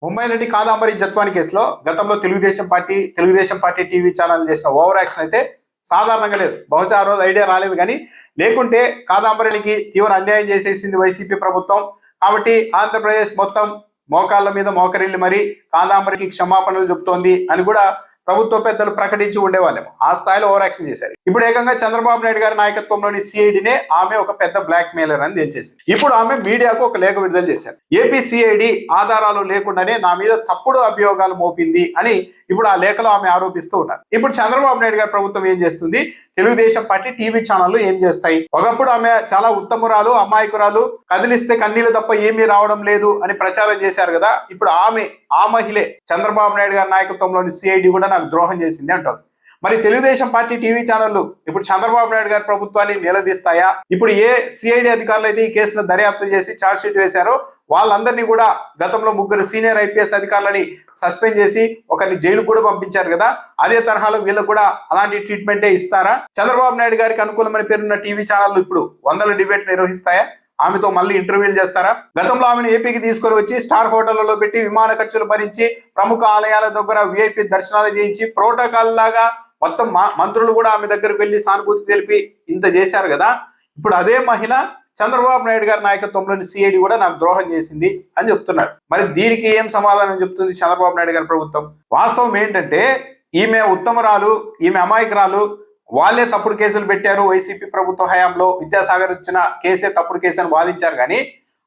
ముంబై నటి కాదాంబరి జత్వాని కేసులో గతంలో తెలుగుదేశం పార్టీ టీవీ ఛానల్ చేసిన ఓవర్ యాక్షన్ అయితే సాధారణంగా లేదు. బహుశా ఆ రోజు ఐడియా రాలేదు, కానీ లేకుంటే కాదాంబరికి తీవ్ర అన్యాయం చేసేసింది వైసీపీ ప్రభుత్వం. కాబట్టి ఆంధ్రప్రదేశ్ మొత్తం మోకాళ్ళ మీద మోకరిల్లి మరి కాదాంబరికి క్షమాపణలు చెబుతోంది అని కూడా ప్రభుత్వ పెద్దలు ప్రకటించి ఉండేవాళ్ళేమో. ఆ స్థాయిలో ఓవర్ యాక్షన్ చేశారు. ఇప్పుడు ఏకంగా చంద్రబాబు నాయుడు గారి నాయకత్వంలోని సిఐడినే ఆమె ఒక పెద్ద బ్లాక్ మెయిలర్ అని తేల్చేసింది. ఇప్పుడు ఆమె మీడియాకు ఒక లేఖ విడుదల చేశారు. ఏపీ సిఐడి ఆధారాలు లేకుండానే నా మీద తప్పుడు అభియోగాలు మోపింది అని ఇప్పుడు ఆ లేఖలో ఆమె ఆరోపిస్తూ ఉన్నారు. ఇప్పుడు చంద్రబాబు నాయుడు గారి ప్రభుత్వం ఏం చేస్తుంది? తెలుగుదేశం పార్టీ టీవీ ఛానళ్లు ఏం చేస్తాయి? ఒకప్పుడు ఆమె చాలా ఉత్తమురాలు, అమాయకురాలు, కదిలిస్తే కన్నీళ్లు తప్ప ఏమీ రావడం లేదు అని ప్రచారం చేశారు కదా. ఇప్పుడు ఆ మహిళే చంద్రబాబు నాయుడు గారి నాయకత్వంలోని సిఐడి కూడా నాకు ద్రోహం చేసింది అంటారు. మరి తెలుగుదేశం పార్టీ టీవీ ఛానళ్లు ఇప్పుడు చంద్రబాబు నాయుడు గారి ప్రభుత్వాన్ని నిలదీస్తాయా? ఇప్పుడు ఏ సిఐడి అధికారులు అయితే ఈ కేసును దర్యాప్తు చేసి ఛార్జ్ షీట్ వేశారో వాళ్ళందరినీ కూడా గతంలో 3 సీనియర్ ఐపీఎస్ అధికారులని సస్పెండ్ చేసి ఒకరిని జైలు కూడా పంపించారు కదా. అదే తరహాలో వీళ్ళకు కూడా అలాంటి ట్రీట్మెంటే ఇస్తారా? చంద్రబాబు నాయుడు గారికి అనుకూలమైన పేరున్న టీవీ ఛానళ్లు ఇప్పుడు 100 డిబేట్లు నిర్వహిస్తాయా? ఆమెతో మళ్ళీ ఇంటర్వ్యూలు చేస్తారా? గతంలో ఆమెను ఏపీకి తీసుకొని వచ్చి స్టార్ హోటళ్లలో పెట్టి విమాన ఖర్చులు భరించి ప్రముఖ ఆలయాల దగ్గర విఐపి దర్శనాలు చేయించి ప్రోటోకాల్ లాగా మొత్తం మంత్రులు కూడా ఆమె దగ్గరకు వెళ్ళి సానుభూతి తెలిపి ఇంత చేశారు కదా. ఇప్పుడు అదే మహిళ చంద్రబాబు నాయుడు గారి నాయకత్వంలోని సిఐడి కూడా నాకు ద్రోహం చేసింది అని చెప్తున్నారు. మరి దీనికి ఏం సమాధానం చెప్తుంది చంద్రబాబు నాయుడు గారి ప్రభుత్వం? వాస్తవం ఏంటంటే ఈమె ఉత్తమరాలు, ఈమె అమాయకురాలు, వాళ్ళే తప్పుడు కేసులు పెట్టారు. వైసీపీ ప్రభుత్వ హయాంలో విద్యాసాగర్ ఇచ్చిన కేసే తప్పుడు కేసు అని వాదించారు. కానీ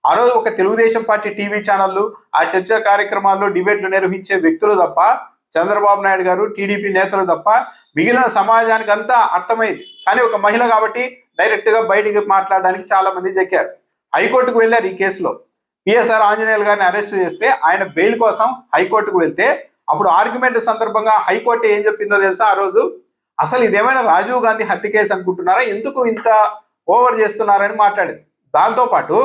ఆ రోజు ఒక తెలుగుదేశం పార్టీ టీవీ ఛానళ్లు ఆ చర్చా కార్యక్రమాల్లో డిబేట్లు నిర్వహించే వ్యక్తులు తప్ప, చంద్రబాబు నాయుడు గారు టీడీపీ నేతలు తప్ప మిగిలిన సమాజానికి అంతా అర్థమైంది. కానీ ఒక మహిళ కాబట్టి డైరెక్ట్ గా బయటికి మాట్లాడడానికి చాలా మంది చెక్కారు. హైకోర్టుకు వెళ్ళారు ఈ కేసులో. పిఎస్ఆర్ ఆంజనేయులు గారిని అరెస్ట్ చేస్తే ఆయన బెయిల్ కోసం హైకోర్టుకు వెళ్తే అప్పుడు ఆర్గ్యుమెంట్ సందర్భంగా హైకోర్టు ఏం చెప్పిందో తెలుసా? ఆ రోజు అసలు ఇదేమైనా రాజీవ్ గాంధీ హత్య కేసు అనుకుంటున్నారా, ఎందుకు ఇంత ఓవర్ చేస్తున్నారని మాట్లాడింది. దాంతోపాటు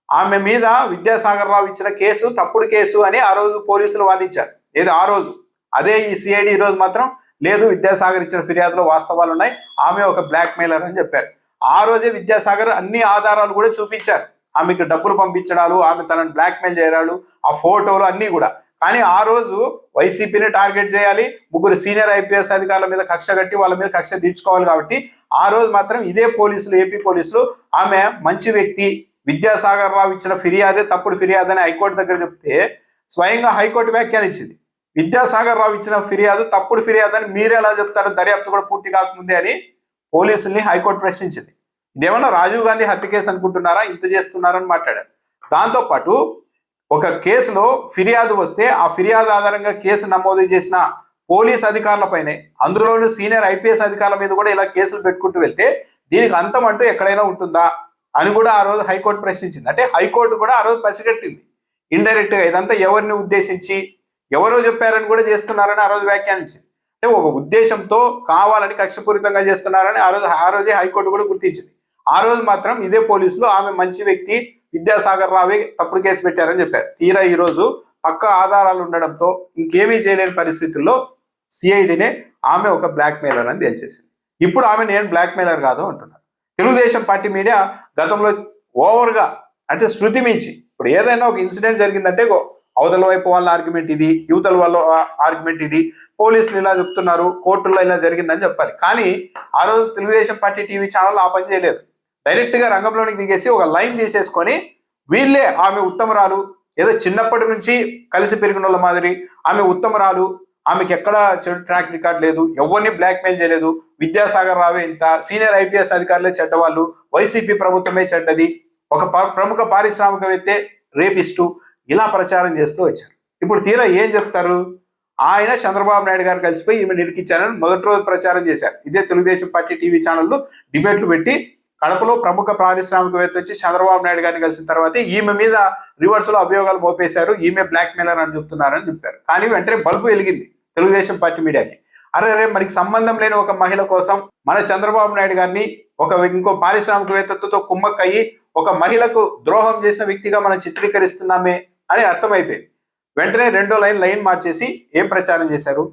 ఆమె మీద విద్యాసాగర్ రావు ఇచ్చిన కేసు తప్పుడు కేసు అని ఆ రోజు పోలీసులు వాదించారు. ఏదో ఆ రోజు అదే ఈ సిఐడి ఈ రోజు మాత్రం లేదు, విద్యాసాగర్ ఇచ్చిన ఫిర్యాదులో వాస్తవాలు ఉన్నాయి, ఆమె ఒక బ్లాక్ మెయిలర్ అని చెప్పారు. ఆ రోజే విద్యాసాగర్ అన్ని ఆధారాలు కూడా చూపించారు. ఆమెకు డబ్బులు పంపించడాలు, ఆమె తనని బ్లాక్ మెయిల్ చేయడాలు, ఆ ఫోటోలు అన్నీ కూడా. కానీ ఆ రోజు వైసీపీని టార్గెట్ చేయాలి, 3 సీనియర్ ఐపీఎస్ అధికారుల మీద కక్ష కట్టి వాళ్ళ మీద కక్ష తీర్చుకోవాలి. కాబట్టి ఆ రోజు మాత్రం ఇదే పోలీసులు, ఏపీ పోలీసులు ఆమె మంచి వ్యక్తి, విద్యాసాగర్ రావు ఇచ్చిన ఫిర్యాదే తప్పుడు ఫిర్యాదు అని హైకోర్టు దగ్గర చెప్తే స్వయంగా హైకోర్టు వ్యాఖ్యానించింది. విద్యాసాగర్ రావు ఇచ్చిన ఫిర్యాదు తప్పుడు ఫిర్యాదు అని మీరు ఎలా చెప్తారు, దర్యాప్తు కూడా పూర్తి కాకముందే అని పోలీసుల్ని హైకోర్టు ప్రశ్నించింది. ఇదేమన్నా రాజీవ్ గాంధీ హత్య కేసు అనుకుంటున్నారా, ఇంత చేస్తున్నారని మాట్లాడారు. దాంతోపాటు ఒక కేసులో ఫిర్యాదు వస్తే ఆ ఫిర్యాదు ఆధారంగా కేసు నమోదు చేసిన పోలీస్ అధికారులపైనే, అందులోని సీనియర్ ఐపీఎస్ అధికారుల మీద కూడా ఇలా కేసులు పెట్టుకుంటూ వెళ్తే దీనికి అంతం అంటూ ఎక్కడైనా ఉంటుందా అని కూడా ఆ రోజు హైకోర్టు ప్రశ్నించింది. అంటే హైకోర్టు కూడా ఆ రోజు పసిగట్టింది ఇండైరెక్ట్ గా ఇదంతా ఎవరిని ఉద్దేశించి ఎవరో చెప్పారని కూడా చేస్తున్నారని ఆ రోజు వ్యాఖ్యానించింది. అంటే ఒక ఉద్దేశంతో కావాలని కక్షపూరితంగా చేస్తున్నారని ఆ రోజే హైకోర్టు కూడా గుర్తించింది. ఆ రోజు మాత్రం ఇదే పోలీసులు ఆమె మంచి వ్యక్తి, విద్యాసాగర్ రావే తప్పుడు కేసు పెట్టారని చెప్పారు. తీరా ఈ రోజు పక్క ఆధారాలు ఉండడంతో ఇంకేమీ చేయలేని పరిస్థితుల్లో సిఐడినే ఆమె ఒక బ్లాక్ మెయిలర్ అని తేల్చేసింది. ఇప్పుడు ఆమె నేను బ్లాక్ మెయిలర్ కాదు అంటున్నారు. తెలుగుదేశం పార్టీ మీడియా గతంలో ఓవర్గా అంటే శృతి మించి ఇప్పుడు ఏదైనా ఒక ఇన్సిడెంట్ జరిగిందంటే అవతల వైపు వాళ్ళ ఆర్గ్యుమెంట్ ఇది, యువతల వాళ్ళ ఆర్గ్యుమెంట్ ఇది, పోలీసులు ఇలా చెప్తున్నారు, కోర్టుల్లో ఇలా జరిగిందని చెప్పాలి. కానీ ఆ రోజు తెలుగుదేశం పార్టీ టీవీ ఛానల్ ఆ పని చేయలేదు. డైరెక్ట్ గా రంగంలోనికి దిగేసి ఒక లైన్ తీసేసుకొని వీళ్ళే ఆమె ఉత్తమరాలు, ఏదో చిన్నప్పటి నుంచి కలిసి పెరిగిన వాళ్ళ మాదిరి ఆమె ఉత్తమరాలు, ఆమెకి ఎక్కడ చెడు ట్రాక్ రికార్డ్ లేదు, ఎవరిని బ్లాక్ మెయిల్ చేయలేదు, విద్యాసాగర్ రావే ఇంత, సీనియర్ ఐపీఎస్ అధికారులే చెడ్డవాళ్ళు, వైసీపీ ప్రభుత్వమే చెడ్డది, ఒక ప్రముఖ పారిశ్రామికవేత్తే రేపిస్టు, ఇలా ప్రచారం చేస్తూ వచ్చారు. ఇప్పుడు తీరా ఏం చెప్తారు? ఆయన చంద్రబాబు నాయుడు గారు కలిసిపోయి ఈమె నిరికించారని మొదటి రోజు ప్రచారం చేశారు. ఇదే తెలుగుదేశం పార్టీ టీవీ ఛానల్లో డిబేట్లు పెట్టి కడపలో ప్రముఖ పారిశ్రామికవేత్త వచ్చి చంద్రబాబు నాయుడు గారిని కలిసిన తర్వాత ఈమె మీద రివర్స్ లో అభియోగాలు మోపేశారు, ఈమె బ్లాక్ మెయిలర్ అని చెప్తున్నారని చెప్పారు. కానీ వెంటనే బల్బు వెలిగింది తెలుగుదేశం పార్టీ మీడియాకి. అరే మనకి సంబంధం లేని ఒక మహిళ కోసం మన చంద్రబాబు నాయుడు గారిని ఇంకో పారిశ్రామికవేత్తతో కుమ్మక్కయ్యి ఒక మహిళకు ద్రోహం చేసిన వ్యక్తిగా మనం చిత్రీకరిస్తున్నామే అని అర్థమైపోయింది. వెంటనే రెండో లైన్ మార్చేసి ఏం ప్రచారం చేశారు?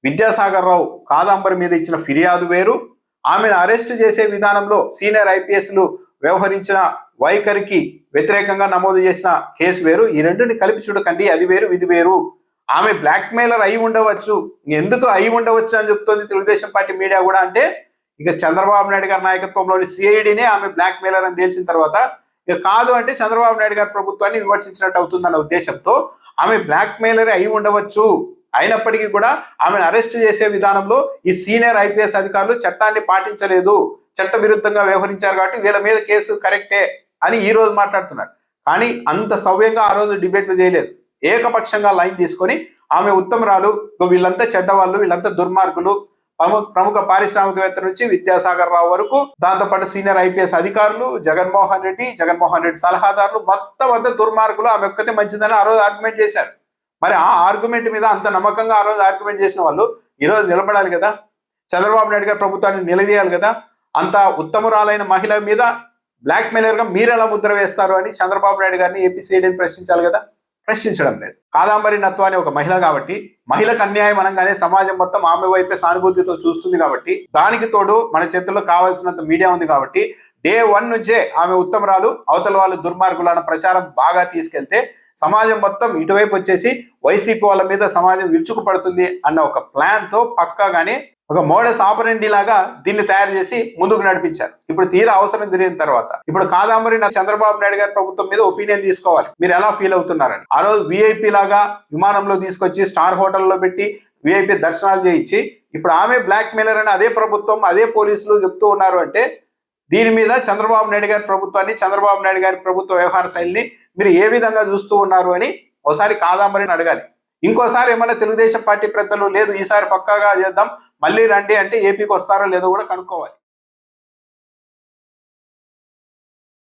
విద్యాసాగర్ రావు కాదాంబరి మీద ఇచ్చిన ఫిర్యాదు వేరు, ఆమెను అరెస్ట్ చేసే విధానంలో సీనియర్ ఐపీఎస్లు వ్యవహరించిన వైఖరికి వ్యతిరేకంగా నమోదు చేసిన కేసు వేరు. ఈ రెండుని కలిపి చూడకండి, అది వేరు ఇది వేరు. ఆమె బ్లాక్ మెయిలర్ అయి ఉండవచ్చు, ఎందుకు అయి ఉండవచ్చు అని చెప్తోంది తెలుగుదేశం పార్టీ మీడియా కూడా. అంటే ఇక చంద్రబాబు నాయుడు గారి నాయకత్వంలోని సిఐడినే ఆమె బ్లాక్ మెయిలర్ అని తేల్చిన తర్వాత ఇక కాదు అంటే చంద్రబాబు నాయుడు గారి ప్రభుత్వాన్ని విమర్శించినట్టు అవుతుందన్న ఉద్దేశంతో ఆమె బ్లాక్ మెయిలర్ అయి ఉండవచ్చు. అయినప్పటికీ కూడా ఆమెను అరెస్ట్ చేసే విధానంలో ఈ సీనియర్ ఐపీఎస్ అధికారులు చట్టాన్ని పాటించలేదు, చట్ట విరుద్ధంగా వ్యవహరించారు కాబట్టి వీళ్ళ మీద కేసు కరెక్టే అని ఈ రోజు మాట్లాడుతున్నారు. కానీ అంత సవ్యంగా ఆ రోజు డిబేట్లు చేయలేదు. ఏకపక్షంగా లైన్ తీసుకొని ఆమె ఉత్తమరాలు, వీళ్ళంతా చెడ్డవాళ్ళు, వీళ్ళంతా దుర్మార్గులు, ప్రముఖ పారిశ్రామికవేత్త నుంచి విద్యాసాగర్ రావు వరకు, దాంతోపాటు సీనియర్ ఐపీఎస్ అధికారులు, జగన్మోహన్ రెడ్డి సలహాదారులు మొత్తం అంతా దుర్మార్గులు, ఆమె ఒక్కతే మంచిదని ఆ రోజు ఆర్గ్యుమెంట్ చేశారు. మరి ఆ ఆర్గ్యుమెంట్ మీద అంత నమ్మకంగా ఆ రోజు ఆర్గ్యుమెంట్ చేసిన వాళ్ళు ఈ రోజు నిలబడాలి కదా, చంద్రబాబు నాయుడు గారి ప్రభుత్వాన్ని నిలదీయాలి కదా. అంత ఉత్తమురాలైన మహిళ మీద బ్లాక్ మెయిలర్ గా మీరు ఎలా ముద్ర వేస్తారు అని చంద్రబాబు నాయుడు గారిని ఏపీసీఐడిని ప్రశ్నించాలి కదా, ప్రశ్నించడం లేదు. కాదాంబరి నత్వాని ఒక మహిళ కాబట్టి, మహిళకు అన్యాయం అనగానే సమాజం మొత్తం ఆమె వైపే సానుభూతితో చూస్తుంది కాబట్టి, దానికి తోడు మన చేతుల్లో కావాల్సినంత మీడియా ఉంది కాబట్టి డే 1 నుంచే ఆమె ఉత్తమరాలు, అవతల వాళ్ళు దుర్మార్గులు అన్న ప్రచారం బాగా తీసుకెళ్తే సమాజం మొత్తం ఇటువైపు వచ్చేసి వైసీపీ వాళ్ళ మీద సమాజం విరుచుకుపడుతుంది అన్న ఒక ప్లాన్ తో పక్కాగానే ఒక మోడస్ ఆపరెండి లాగా దీన్ని తయారు చేసి ముందుకు నడిపించారు. ఇప్పుడు తీరా అవసరం తిరిగిన తర్వాత ఇప్పుడు కాదాంబరి చంద్రబాబు నాయుడు గారి ప్రభుత్వం మీద ఒపీనియన్ తీసుకోవాలి, మీరు ఎలా ఫీల్ అవుతున్నారని. ఆ రోజు విఐపి లాగా విమానంలో తీసుకొచ్చి స్టార్ హోటల్లో పెట్టి విఐపి దర్శనాలు చేయించి ఇప్పుడు ఆమె బ్లాక్ మెయిలర్ అని అదే ప్రభుత్వం అదే పోలీసులు చెప్తూ ఉన్నారు. అంటే దీని మీద చంద్రబాబు నాయుడు గారి ప్రభుత్వాన్ని, చంద్రబాబు నాయుడు గారి ప్రభుత్వ వ్యవహార శైలిని మీరు ఏ విధంగా చూస్తూ ఉన్నారు అని ఒకసారి కాదాంబరిని అడగాలి. ఇంకోసారి ఏమైనా తెలుగుదేశం పార్టీ పెద్దలు లేదు ఈసారి పక్కాగా చేద్దాం మళ్ళీ రండి అంటే ఏపీకి వస్తారో లేదో కూడా కనుక్కోవాలి.